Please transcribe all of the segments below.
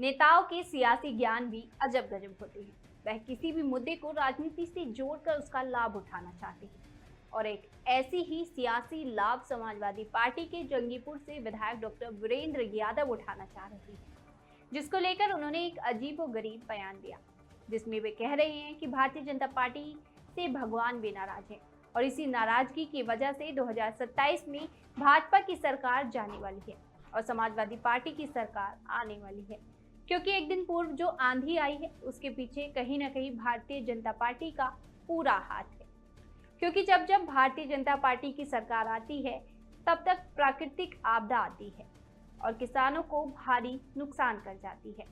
नेताओं के सियासी ज्ञान भी अजब गजब होते हैं। वह किसी भी मुद्दे को राजनीति से जोड़कर उसका लाभ उठाना चाहते हैं और एक ऐसी ही सियासी लाभ समाजवादी पार्टी के जंगीपुर से विधायक डॉक्टर वीरेंद्र यादव उठाना चाह रही है, जिसको लेकर उन्होंने एक अजीबोगरीब बयान दिया, जिसमें वे कह रहे हैं कि भारतीय जनता पार्टी से भगवान भी नाराज है और इसी नाराजगी की वजह से 2027 में भाजपा की सरकार जाने वाली है और समाजवादी पार्टी की सरकार आने वाली है, क्योंकि एक दिन पूर्व जो आंधी आई है उसके पीछे कहीं ना कहीं भारतीय जनता पार्टी का पूरा हाथ है। क्योंकि जब जब भारतीय जनता पार्टी की सरकार आती है तब तक प्राकृतिक आपदा आती है और किसानों को भारी नुकसान कर जाती है।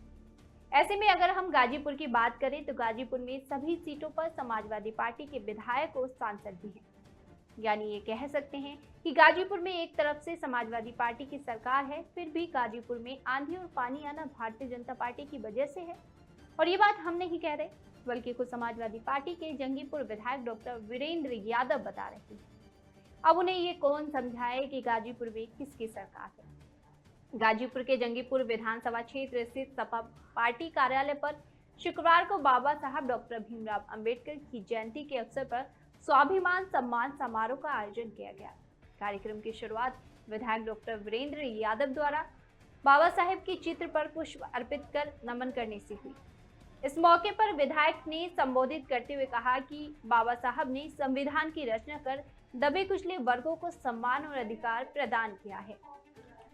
ऐसे में अगर हम गाजीपुर की बात करें तो गाजीपुर में सभी सीटों पर समाजवादी पार्टी के विधायक और सांसद भी हैं। यानी ये कह सकते हैं कि गाजीपुर में एक तरफ से समाजवादी पार्टी की सरकार है, फिर भी गाजीपुर में आंधी और पानी आना भारतीय जनता पार्टी की वजह से है। और ये बात हम नहीं कह रहे, बल्कि खुद समाजवादी पार्टी के जंगीपुर विधायक डॉक्टर वीरेंद्र यादव बता रहे हैं। अब उन्हें ये कौन समझाए कि गाजीपुर में किसकी सरकार है। गाजीपुर के जंगीपुर विधानसभा क्षेत्र स्थित सपा पार्टी कार्यालय पर शुक्रवार को बाबा साहब डॉक्टर भीमराव अंबेडकर की जयंती के अवसर पर स्वाभिमान सम्मान समारोह का आयोजन किया गया। कार्यक्रम की शुरुआत विधायक डॉक्टर वीरेंद्र यादव द्वारा बाबा साहेब के चित्र पर पुष्प अर्पित कर नमन करने से हुई। इस मौके पर विधायक ने संबोधित करते हुए कहा कि बाबा साहब ने संविधान की रचना कर दबे कुचले वर्गों को सम्मान और अधिकार प्रदान किया है।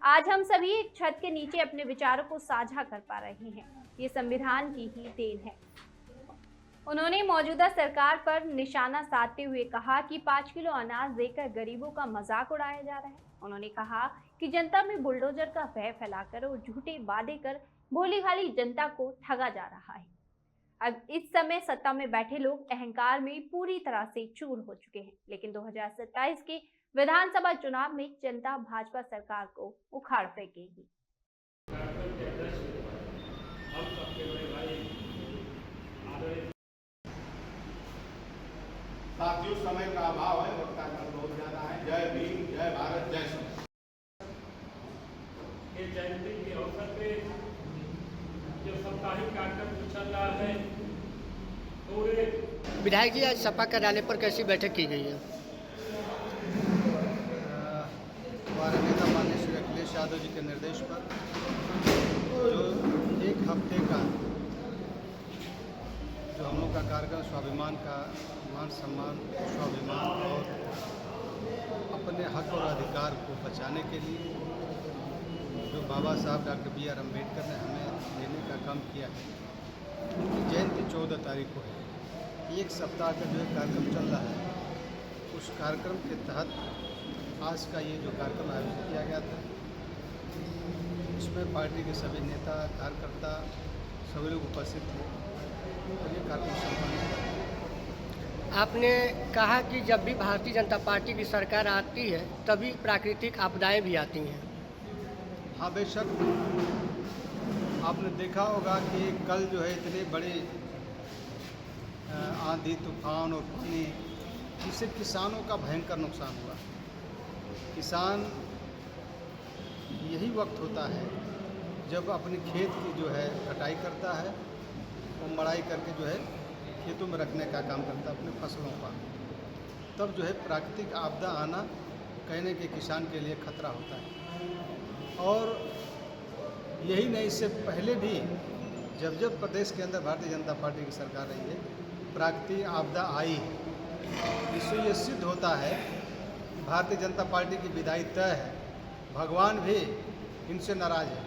आज हम सभी एक छत के नीचे अपने विचारों को साझा कर पा रहे हैं, ये संविधान की ही देन है। उन्होंने मौजूदा सरकार पर निशाना साधते हुए कहा कि 5 किलो अनाज देकर गरीबों का मजाक उड़ाया जा रहा है। उन्होंने कहा कि जनता में बुलडोजर का भय फैलाकर और झूठे वादे कर भोली भाली जनता को ठगा जा रहा है। अब इस समय सत्ता में बैठे लोग अहंकार में पूरी तरह से चूर हो चुके हैं, लेकिन 2027 के विधानसभा चुनाव में जनता भाजपा सरकार को उखाड़ फेंकेगी। साथियों, समय का अभाव है, वक्त का बहुत ज्यादा है। जय भीम, जय भारत, जय संविधान। ये जयंती के अवसर पे जो साप्ताहिक कार्यक्रम चल रहा है पूरे विधायक जी, आज सपा कार्यालय पर कैसी बैठक की गई है? हमारे नेता माननीय श्री अखिलेश यादव जी के निर्देश पर जो एक हफ्ते का जो हम लोग का कार्यक्रम स्वाभिमान का मान सम्मान स्वाभिमान और अपने हक और अधिकार को बचाने के लिए जो बाबा साहब डॉक्टर B.R. अम्बेडकर ने हमें देने का काम किया है। जयंती 14 तारीख को है। एक सप्ताह का जो कार्यक्रम चल रहा है, उस कार्यक्रम के तहत आज का ये जो कार्यक्रम आयोजित किया गया था, इसमें पार्टी के सभी नेता कार्यकर्ता सभी लोग उपस्थित थे और ये कार्यक्रम संपन्न हुआ। आपने कहा कि जब भी भारतीय जनता पार्टी की सरकार आती है तभी प्राकृतिक आपदाएं भी आती हैं। हाँ, बेशक आपने देखा होगा कि कल जो है इतने बड़े आंधी तूफान और पानी, जिससे किसानों का भयंकर नुकसान हुआ। किसान यही वक्त होता है जब अपने खेत की जो है कटाई करता है, वो मड़ाई करके जो है खेतों में रखने का काम करता है अपने फसलों का। तब जो है प्राकृतिक आपदा आना कहने के किसान के लिए खतरा होता है। और यही नहीं, इससे पहले भी जब जब प्रदेश के अंदर भारतीय जनता पार्टी की सरकार रही है, प्राकृतिक आपदा आई है। इससे ये सिद्ध होता है भारतीय जनता पार्टी की विदाई तय है। भगवान भी इनसे नाराज है।